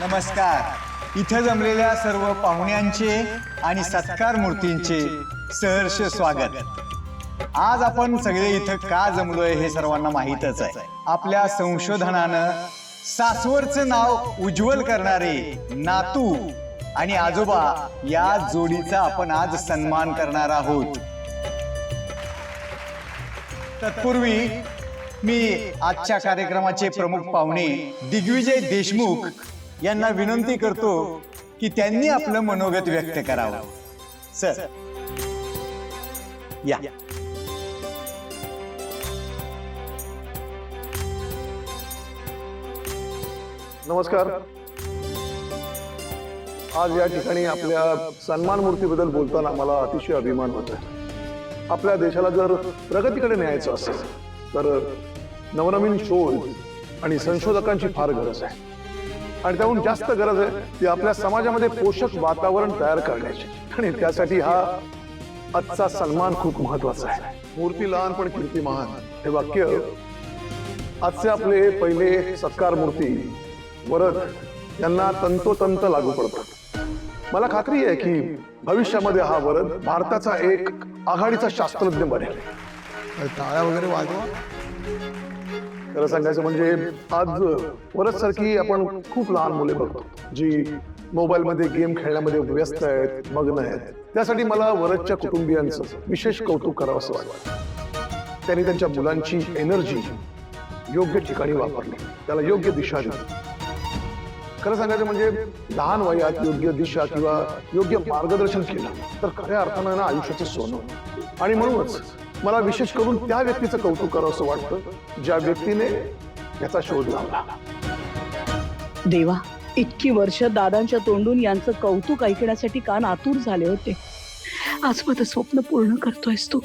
नमस्कार. इथे जमलेल्या सर्व पाहुण्यांचे आणि सत्कार मूर्तींचे सहर्ष स्वागत. आज आपण सगळे इथं का जमलोय हे सर्वांना माहीतच आहे. आपल्या संशोधनानं सासवडचं नाव उज्ज्वल करणारे नातू आणि आजोबा या जोडीचा आपण आज सन्मान करणार आहोत. तत्पूर्वी मी आजच्या कार्यक्रमाचे प्रमुख पाहुणे दिग्विजय देशमुख यांना विनंती करतो की त्यांनी आपलं मनोगत व्यक्त करावं. सर या. नमस्कार. आज या ठिकाणी आपल्या सन्मान मूर्तीबद्दल बोलताना मला अतिशय अभिमान होतोय. आपल्या देशाला जर प्रगतीकडे न्यायचं असेल तर नवनवीन शोध आणि संशोधकांची फार गरज आहे. आणि त्याहून जास्त गरज आहे ती आपल्या समाजामध्ये पोषक वातावरण तयार करण्याची. आणि त्यासाठी हा आजचा सन्मान खूप महत्वाचा आहे. मूर्ती लहान पण कीर्ती महान हे वाक्य आजचे आपले पहिले सत्कार मूर्ती वरद यांना तंतोतंत लागू पडतात. मला खात्री आहे की भविष्यामध्ये हा वरद भारताचा एक आघाडीचा शास्त्रज्ञ बनेल. टाळ्या वगैरे वाजवा. खरं सांगायचं म्हणजे आज वरद सारखी आपण खूप लहान मुले बघतो जी मोबाईल मध्ये गेम खेळण्यामध्ये व्यस्त आहेत, मग्न आहेत. त्यासाठी मला वरदच्या कुटुंबियांचं विशेष कौतुक करावं असं वाटतं. त्यांनी त्यांच्या मुलांची एनर्जी योग्य ठिकाणी वापरली, त्याला योग्य दिशा दिली. खरं सांगायचं म्हणजे लहान वयात योग्य दिशा किंवा योग्य मार्गदर्शन केलं तर खऱ्या अर्थानं ना आयुष्याचं सोनं. आणि म्हणूनच मला विशेष करून त्या व्यक्तीचं कौतुक करावं असं वाटतं ज्या व्यक्तीने याचा शोध लावला. देवा, इतकी वर्ष दादांच्या तोंडून यांचं कौतुक ऐकण्यासाठी कान आतुर झाले होते. आज माझं स्वप्न पूर्ण करतोयस तू.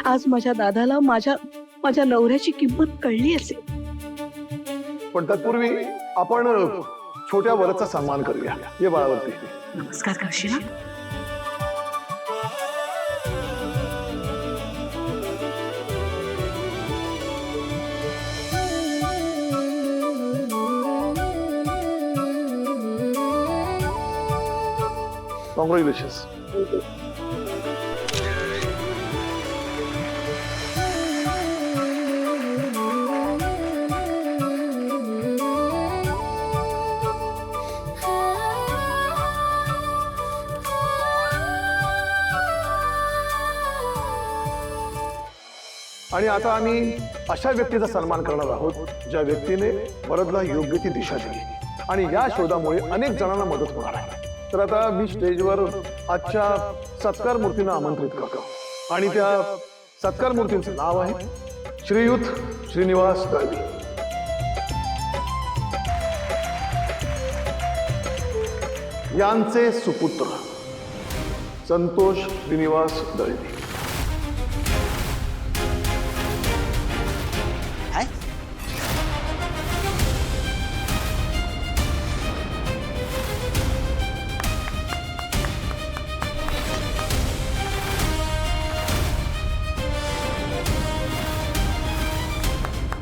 आज माझ्या दादाला माझ्या नवऱ्याची किंमत कळली असेल. पण तत्पूर्वी आपण छोट्या वरदचा सन्मान करूया. ये बाळावरती. नमस्कार करशील ना? कॉंग्रॅच्युलेशन्स. आणि आता आम्ही अशा व्यक्तीचा सन्मान करणार आहोत ज्या व्यक्तीने वरदला योग्य ती दिशा दिली आणि या शोधामुळे अनेक जणांना मदत होणार आहे. तर आता मी स्टेजवर आजच्या सत्कार मूर्तींना आमंत्रित करतो. आणि त्या सत्कार मूर्तींचं नाव आहे श्रीयुत श्रीनिवास दळवी. यांचे सुपुत्र संतोष श्रीनिवास दळवी.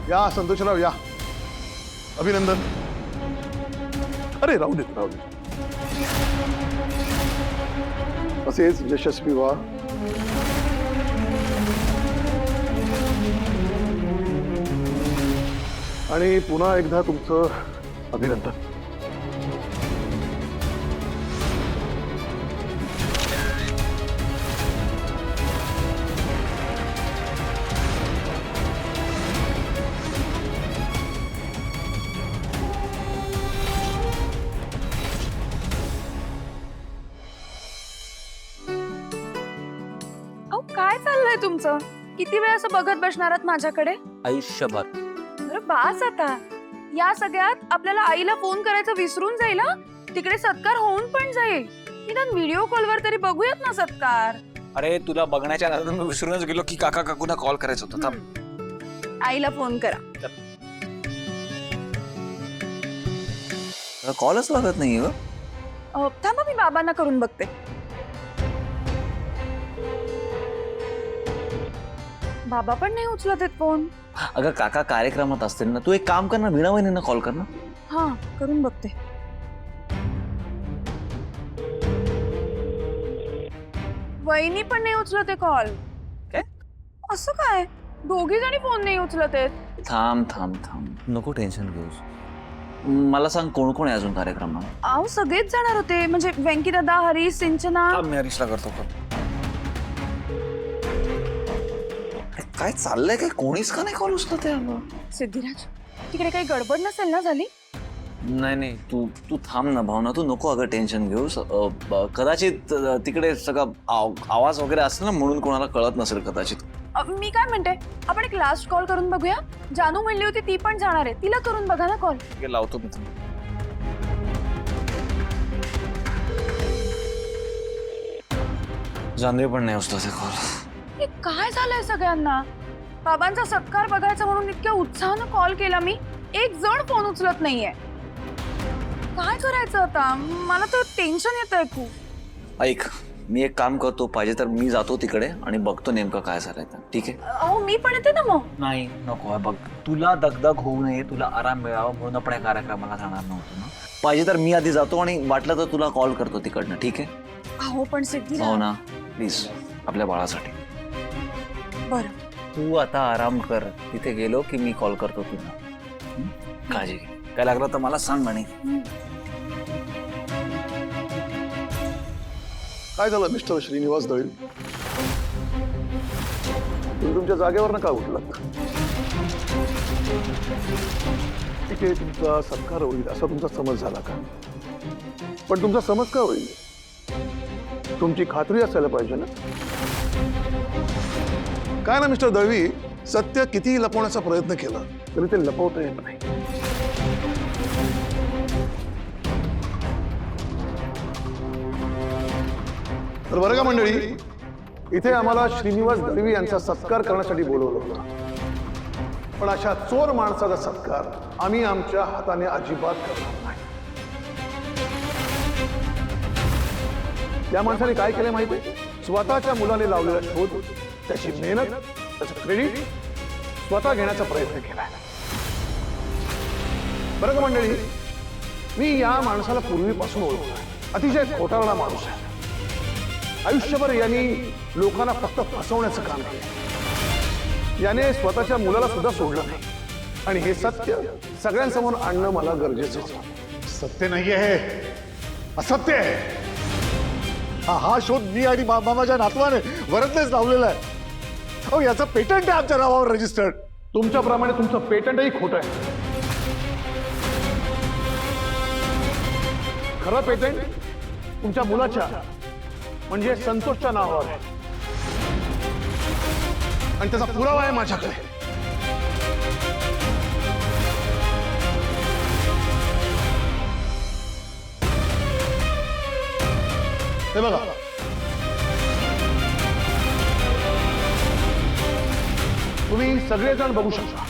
या संतोषराव या. अभिनंदन. अरे राहू देत राहू देत. असेच यशस्वी व्हा. आणि पुन्हा एकदा तुमचं अभिनंदन. काय चाललंय तुमचं? किती वेळ असं बघत बसणार आहात माझ्याकडे? आयुष्यभर. अरे बास आता. या सगळ्यात आपल्याला आईला फोन करायचं विसरून जाईल. तिकडे सत्कार होऊन पण जाईल. निदान व्हिडिओ कॉलवर तरी बघूयात ना सत्कार. अरे तुला बघण्याच्या नादात मी विसरूनच गेलो की काका काकूंना कॉल करायचं होतं. थांब. आईला फोन करा. कॉलच लागत नाही. थांबा, मी बाबांना करून बघते. बाबा पण नाही उचलत आहेत फोन. अगं काका कार्यक्रमात असतील ना, तू एक काम कर ना, वीणा वहिनींना कॉल कर ना. हा, करून बघते. वहिनी पण नाही उचलत आहे कॉल. काय? असं काय? दोघी जणी फोन नाही उचलत आहेत. थांब थांब थांब, नको टेन्शन घेऊस. मला सांग, कोण कोण आहे अजून कार्यक्रमाला? अहो सगळेच जाणार होते, म्हणजे वेंकी दादा, हरीश, सिंचना. मी हरीशला करतो कॉल. काय चाललंय? काय कोणीच का नाही कॉल उचलत आहे? सिद्धिराज, तिकडे काही गडबड नसेल ना झाली? नाही नाही, तू तू थांब ना भावना, तू नको अगं टेन्शन घेऊस. कदाचित तिकडे सगळा आवाज वगैरे असेल ना, म्हणून कोणाला कळत नसेल कदाचित. मी काय म्हणते, आपण एक लास्ट कॉल करून बघूया. जानू म्हणली होती ती पण जाणार आहे, तिला करून बघा ना कॉल. ठीक आहे, लावतो मी थांब. जानवी पण नाही उचलत कॉल. हे काय झालंय सगळ्यांना? बाबांचा सत्कार बघायचा म्हणून इतक्या उत्साहानं कॉल केला मी, एक जण फोन उचलत नाहीये. काय करायचं आता? मला तर टेन्शन येतंय खूप. ऐक, मी एक काम करतो, पाहिजे तर मी जातो तिकडे आणि बघतो नेमकं काय झालंय तर. ठीक आहे? अहो मी पण येते ना मग. नाही नको, बघ तुला दगदग होऊ नये, तुला आराम मिळावा म्हणून आपण या कार्यक्रमाला जाणार नव्हतो ना. पाहिजे तर मी आधी जातो आणि वाटलं तर तुला कॉल करतो तिकडनं. ठीक आहे? अहो पण सिद्धिराज. हो ना, प्लीज, आपल्या बाळासाठी. बरं. तू आता आराम कर, तिथे गेलो की मी कॉल करतो तुला. काळजी घे, काय लागलं तर मला सांग. म्हणे काय झालं मिस्टर श्रीनिवास दळवी? तुम्ही तुमच्या जागेवर का उठलात? ठीक आहे, तुमचा सत्कार होईल असा तुमचा समज झाला का? पण तुमचा समज का होईल? तुमची खात्री असायला पाहिजे ना. काय ना मिस्टर दळवी, सत्य कितीही लपवण्याचा प्रयत्न केला तरी ते लपवता येत नाही. तर बरं का मंडळी, इथे आम्हाला श्रीनिवास दळवी यांचा सत्कार करण्यासाठी बोलवलं होतं. पण अशा चोर माणसाचा सत्कार आम्ही आमच्या हाताने अजिबात करणार नाही. त्या माणसाने काय केलं माहिती? स्वतःच्या मुलाने लावलेला शोध, त्याची मेहनत, त्याचं क्रेडिट स्वतः घेण्याचा प्रयत्न केलाय. बरं का मंडळी, मी या माणसाला पूर्वीपासून ओळखतो. अतिशय खोटारडा माणूस आहे. आयुष्यभर यांनी लोकांना फक्त फसवण्याचं काम केलं. याने स्वतःच्या मुलाला सुद्धा सोडलं नाही आणि हे सत्य सगळ्यांसमोर आणणं मला गरजेचं होतं. सत्य नाही आहे, असत्य आहे. हा शोध मी आणि माझ्या नातवाने वरदलेच लावलेला आहे. अहो, याचं पेटंट आहे आमच्या नावावर रजिस्टर्ड. तुमच्याप्रमाणे तुमचं पेटंटही खोटं आहे. खरं पेटंट तुमच्या मुलाच्या म्हणजे संतोषच्या नावावर आहे आणि त्याचा पुरावा आहे माझ्याकडे. हे बघा, तुम्ही सगळेजण बघू शकता.